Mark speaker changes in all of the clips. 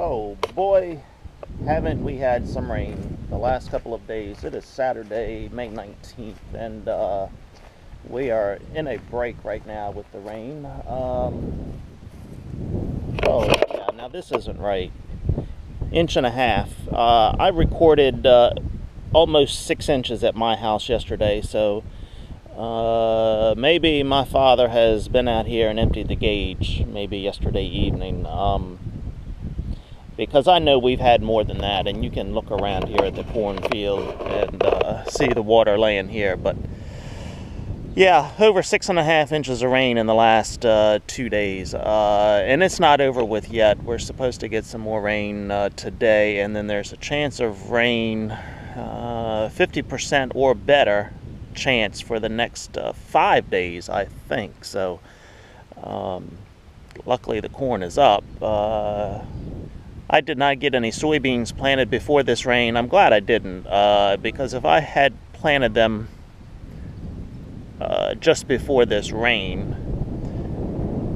Speaker 1: Oh boy, haven't we had some rain the last couple of days. It is Saturday, May 19th, and we are in a break right now with the rain. Oh yeah, now this isn't right. 1.5 inches. I recorded almost 6 inches at my house yesterday, so maybe my father has been out here and emptied the gauge maybe yesterday evening. Because I know we've had more than that, and you can look around here at the cornfield and see the water laying here. But yeah, over 6.5 inches of rain in the last 2 days, and it's not over with yet. We're supposed to get some more rain today, and then there's a chance of rain, 50% or better chance for the next 5 days, I think. So luckily the corn is up. I did not get any soybeans planted before this rain. I'm glad I didn't, because if I had planted them just before this rain,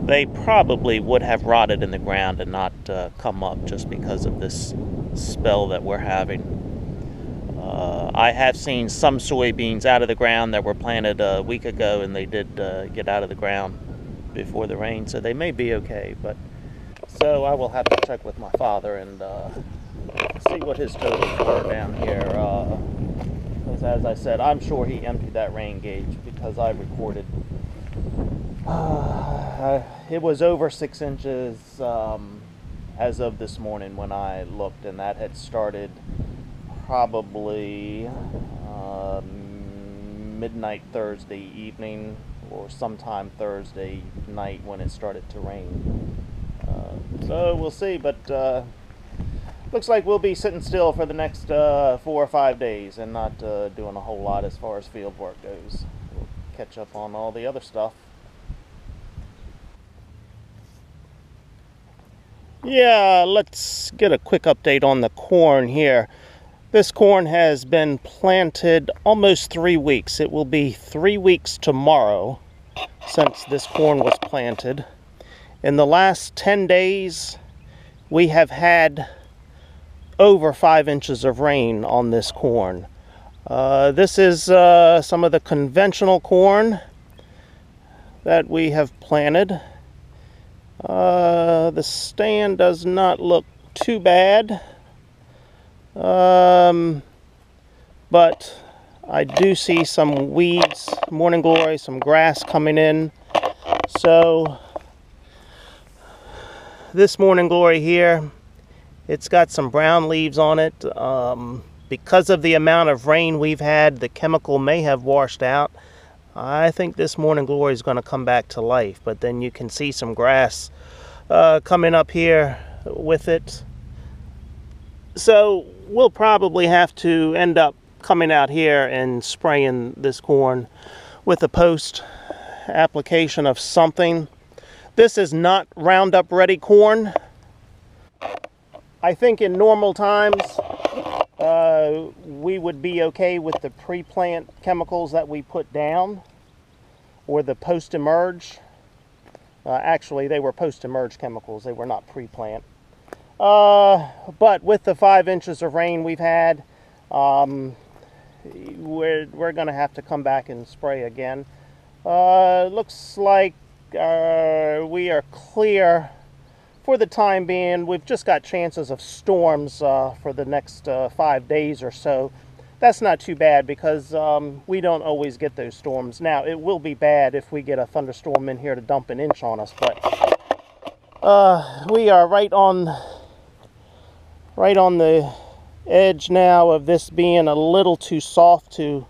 Speaker 1: they probably would have rotted in the ground and not come up just because of this spell that we're having. I have seen some soybeans out of the ground that were planted a week ago, and they did get out of the ground before the rain, so they may be okay. But so I will have to check with my father and see what his totals were down here. Because as I said, I'm sure he emptied that rain gauge because I recorded. It was over 6 inches as of this morning when I looked, and that had started probably midnight Thursday evening or sometime Thursday night when it started to rain. So we'll see, but looks like we'll be sitting still for the next 4 or 5 days and not doing a whole lot as far as field work goes. We'll catch up on all the other stuff. Yeah, let's get a quick update on the corn here. This corn has been planted almost 3 weeks. It will be 3 weeks tomorrow since this corn was planted. In the last 10 days, we have had over 5 inches of rain on this corn. This is some of the conventional corn that we have planted. The stand does not look too bad, but I do see some weeds, morning glory, some grass coming in. So this morning glory here, it's got some brown leaves on it. Because of the amount of rain we've had, the chemical may have washed out. I think this morning glory is going to come back to life, but then you can see some grass coming up here with it. So we'll probably have to end up coming out here and spraying this corn with a post application of something. This is not Roundup ready corn. I think in normal times we would be okay with the pre-plant chemicals that we put down, or the post-emerge. Actually, they were post-emerge chemicals. They were not pre-plant. But with the 5 inches of rain we've had, we're going to have to come back and spray again. Looks like we are clear for the time being. We've just got chances of storms for the next 5 days or so. That's not too bad because we don't always get those storms. Now, it will be bad if we get a thunderstorm in here to dump an inch on us, but we are right on the edge now of this being a little too soft to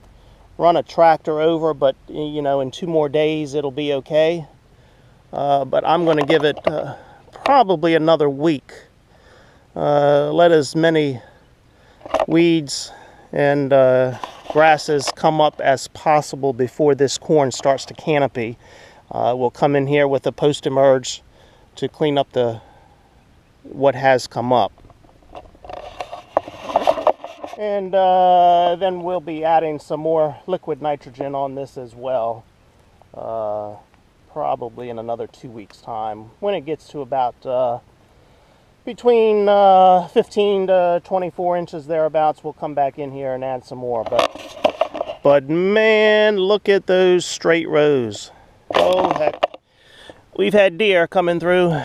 Speaker 1: run a tractor over, but you know, in 2 more days it'll be okay. But I'm going to give it probably another week. Let as many weeds and grasses come up as possible before this corn starts to canopy. We'll come in here with a post-emerge to clean up what has come up. And then we'll be adding some more liquid nitrogen on this as well. Probably in another 2 weeks' time. When it gets to about between 15 to 24 inches thereabouts. We'll come back in here and add some more. But man, look at those straight rows. Oh heck. We've had deer coming through.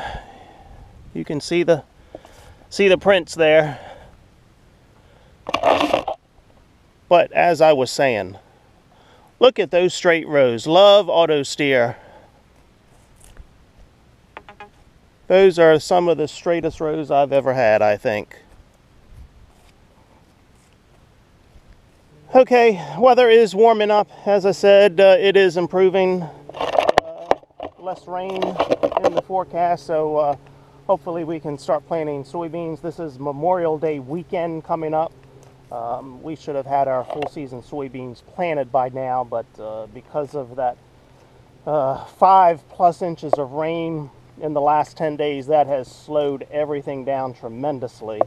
Speaker 1: You can see the prints there. But as I was saying, look at those straight rows. Love auto steer. Those are some of the straightest rows I've ever had, I think. Okay, weather is warming up. As I said, it is improving. Less rain in the forecast, so hopefully we can start planting soybeans. This is Memorial Day weekend coming up. We should have had our full season soybeans planted by now, but because of that 5+ inches of rain in the last 10 days, that has slowed everything down tremendously.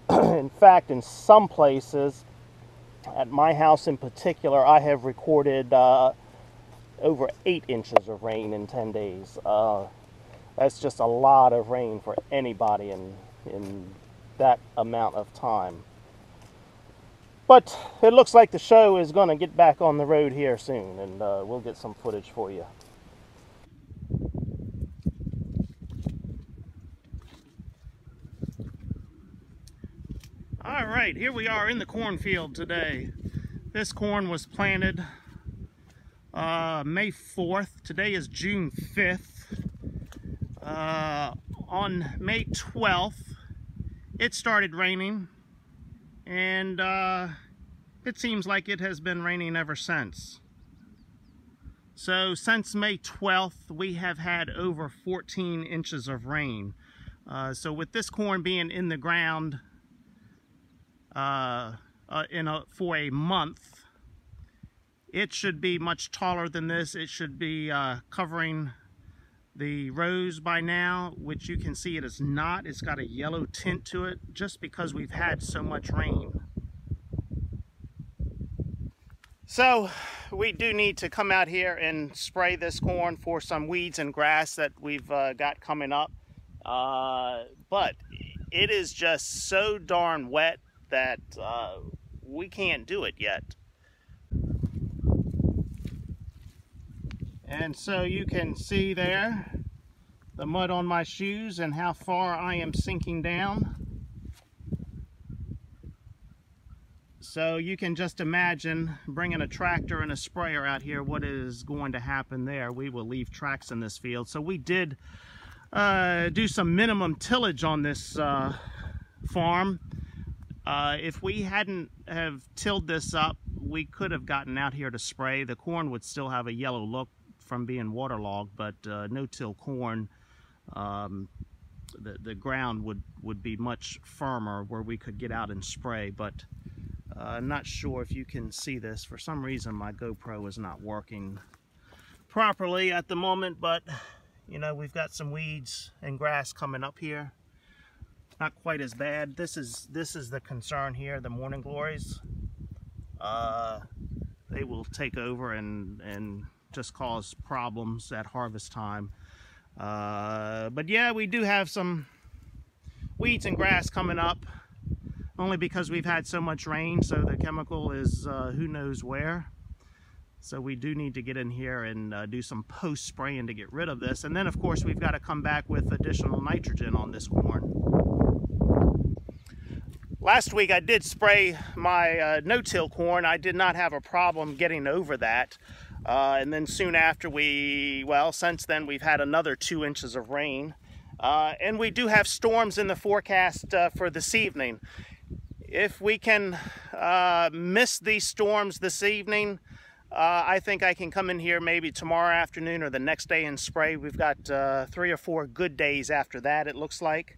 Speaker 1: In fact, in some places, at my house in particular, I have recorded over 8 inches of rain in 10 days. That's just a lot of rain for anybody in that amount of time. But it looks like the show is going to get back on the road here soon, and we'll get some footage for you. All right, here we are in the cornfield today. This corn was planted May 4th. Today is June 5th. On May 12th, it started raining, and it seems like it has been raining ever since. So since May 12th, we have had over 14 inches of rain. So with this corn being in the ground for a month, it should be much taller than this. It should be covering the rows by now, which you can see it is not. It's got a yellow tint to it just because we've had so much rain. So we do need to come out here and spray this corn for some weeds and grass that we've got coming up. But it is just so darn wet that we can't do it yet. And so you can see there the mud on my shoes and how far I am sinking down. So you can just imagine bringing a tractor and a sprayer out here, what is going to happen there. We will leave tracks in this field. So we did do some minimum tillage on this farm. If we hadn't have tilled this up, we could have gotten out here to spray. The corn would still have a yellow look from being waterlogged, but no-till corn, the ground would be much firmer where we could get out and spray. But I'm not sure if you can see this. For some reason my GoPro is not working properly at the moment, but you know, we've got some weeds and grass coming up here. Not quite as bad. This is the concern here, the morning glories. They will take over and just cause problems at harvest time. But yeah, we do have some weeds and grass coming up, only because we've had so much rain, so the chemical is who knows where. So we do need to get in here and do some post spraying to get rid of this. And then of course we've got to come back with additional nitrogen on this corn. Last week I did spray my no-till corn. I did not have a problem getting over that. And then soon after since then we've had another 2 inches of rain. And we do have storms in the forecast for this evening. If we can miss these storms this evening, I think I can come in here maybe tomorrow afternoon or the next day and spray. We've got 3 or 4 good days after that, it looks like.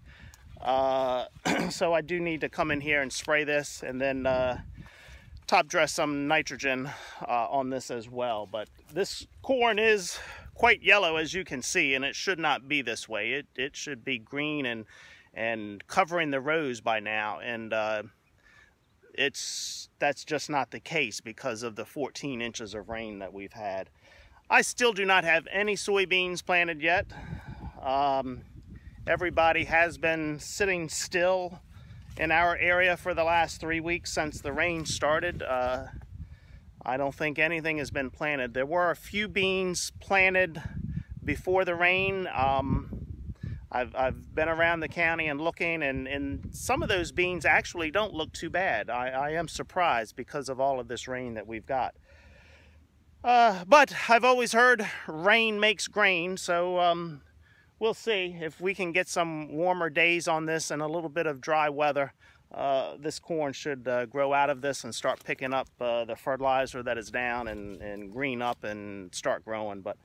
Speaker 1: So I do need to come in here and spray this, and then top dress some nitrogen on this as well. But this corn is quite yellow, as you can see, and it should not be this way. It should be green and covering the rows by now, and that's just not the case because of the 14 inches of rain that we've had. I still do not have any soybeans planted yet. Everybody has been sitting still in our area for the last 3 weeks since the rain started. I don't think anything has been planted. There were a few beans planted before the rain. I've been around the county and looking, and some of those beans actually don't look too bad. I am surprised because of all of this rain that we've got. But I've always heard rain makes grain, so we'll see if we can get some warmer days on this and a little bit of dry weather. This corn should grow out of this and start picking up the fertilizer that is down and green up and start growing. But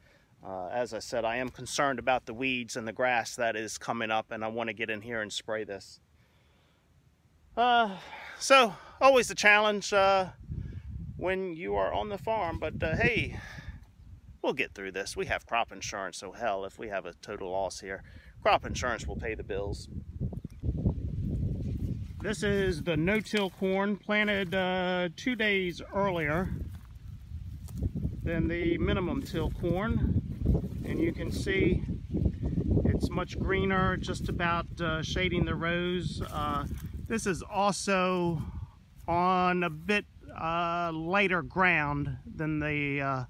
Speaker 1: as I said, I am concerned about the weeds and the grass that is coming up, and I want to get in here and spray this. So always a challenge when you are on the farm, but hey, we'll get through this. We have crop insurance, so hell, if we have a total loss here, crop insurance will pay the bills. This is the no-till corn planted 2 days earlier than the minimum till corn, and you can see it's much greener, just about shading the rows. This is also on a bit lighter ground than the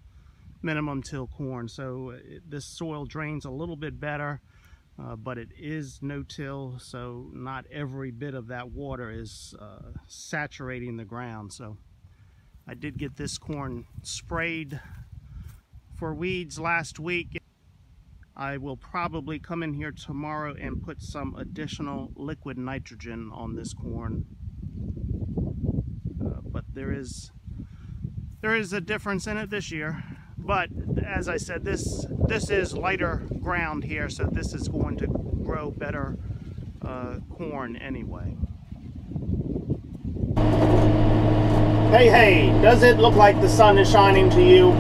Speaker 1: minimum till corn, so this soil drains a little bit better, but it is no-till, so not every bit of that water is saturating the ground. So I did get this corn sprayed for weeds last week. I will probably come in here tomorrow and put some additional liquid nitrogen on this corn. But there is a difference in it this year. But as I said, this is lighter ground here, so this is going to grow better corn anyway. Hey, does it look like the sun is shining to you?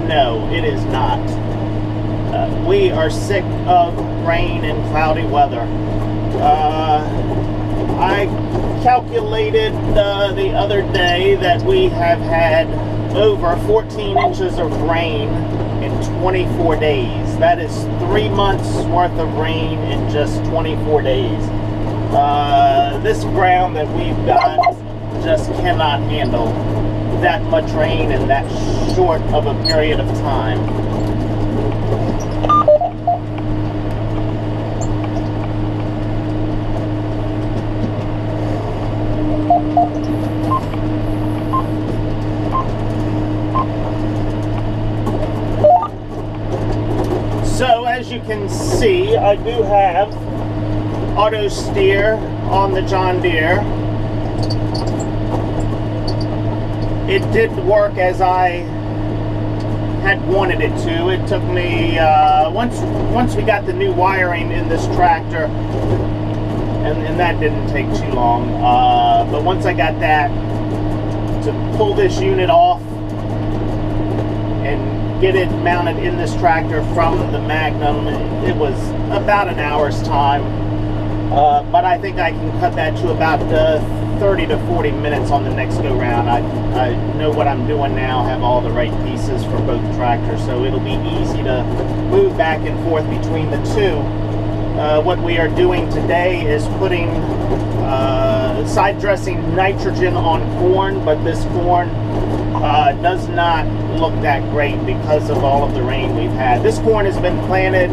Speaker 1: No, it is not. We are sick of rain and cloudy weather. I calculated the other day that we have had over 14 inches of rain in 24 days. That is 3 months worth of rain in just 24 days. This ground that we've got just cannot handle that much rain in that short of a period of time. So as you can see, I do have auto steer on the John Deere. It did work as I had wanted it to. It took me, once we got the new wiring in this tractor, and that didn't take too long, but once I got that, to pull this unit off and get it mounted in this tractor from the Magnum, it was about an hour's time, but I think I can cut that to about 30 to 40 minutes on the next go round. I know what I'm doing now, have all the right pieces for both tractors, so it'll be easy to move back and forth between the two. What we are doing today is putting side dressing nitrogen on corn, but this corn does not look that great because of all of the rain we've had. This corn has been planted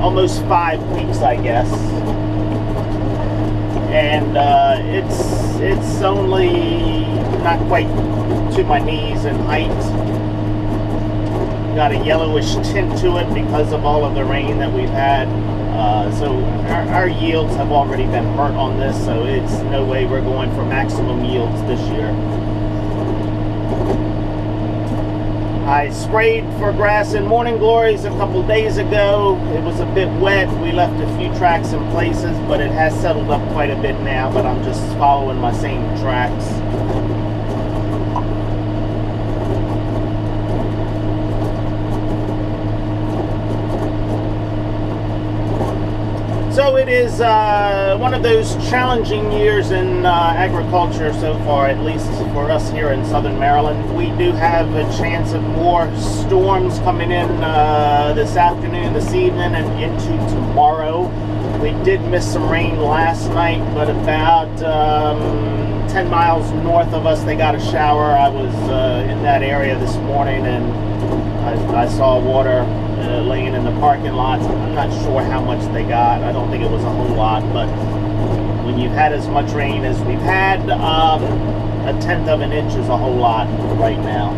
Speaker 1: almost 5 weeks, I guess, and it's only not quite to my knees in height. Got a yellowish tint to it because of all of the rain that we've had. So our yields have already been hurt on this, so it's no way we're going for maximum yields this year. I sprayed for grass and morning glories a couple days ago. It was a bit wet. We left a few tracks in places, but it has settled up quite a bit now, but I'm just following my same tracks. So it is one of those challenging years in agriculture so far, at least for us here in Southern Maryland. We do have a chance of more storms coming in this afternoon, this evening, and into tomorrow. We did miss some rain last night, but about 10 miles north of us they got a shower. I was in that area this morning, and I saw water laying in the parking lots. I'm not sure how much they got. I don't think it was a whole lot, but when you've had as much rain as we've had, a tenth of an inch is a whole lot right now.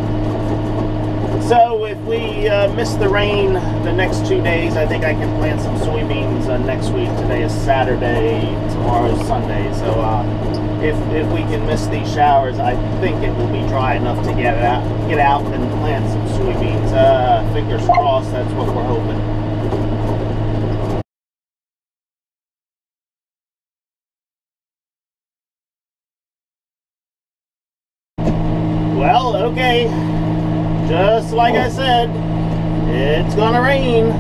Speaker 1: So if we miss the rain the next 2 days, I think I can plant some soybeans next week. Today is Saturday, tomorrow is Sunday. So if we can miss these showers, I think it will be dry enough to get out and plant some soybeans. Fingers crossed, that's what we're hoping. Well, okay, just like I said, it's gonna rain.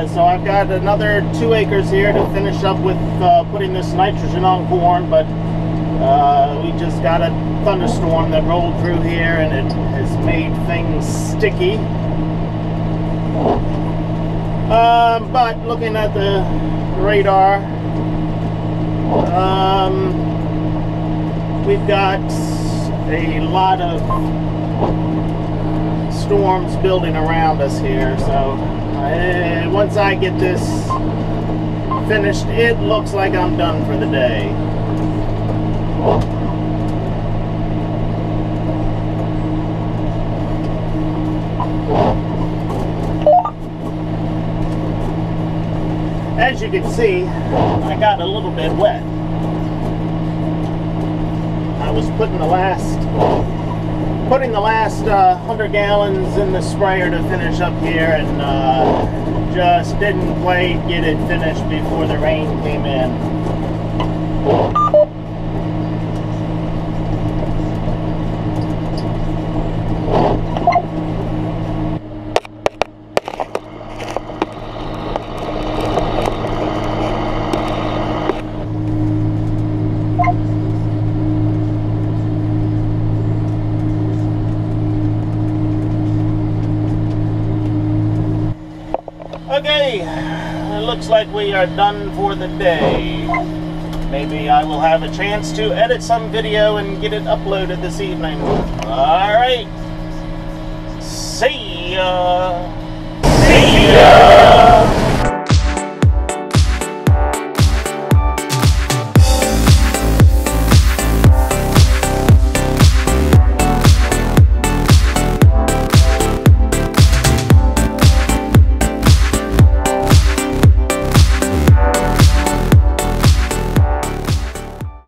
Speaker 1: So I've got another 2 acres here to finish up with putting this nitrogen on corn, but we just got a thunderstorm that rolled through here, and it has made things sticky. But looking at the radar, we've got a lot of storms building around us here. So once I get this finished, it looks like I'm done for the day. As you can see, I got a little bit wet. I was putting the last 100 gallons in the sprayer to finish up here, and just didn't quite get it finished before the rain came in. Okay, it looks like we are done for the day. Maybe I will have a chance to edit some video and get it uploaded this evening. Alright, see ya! See ya!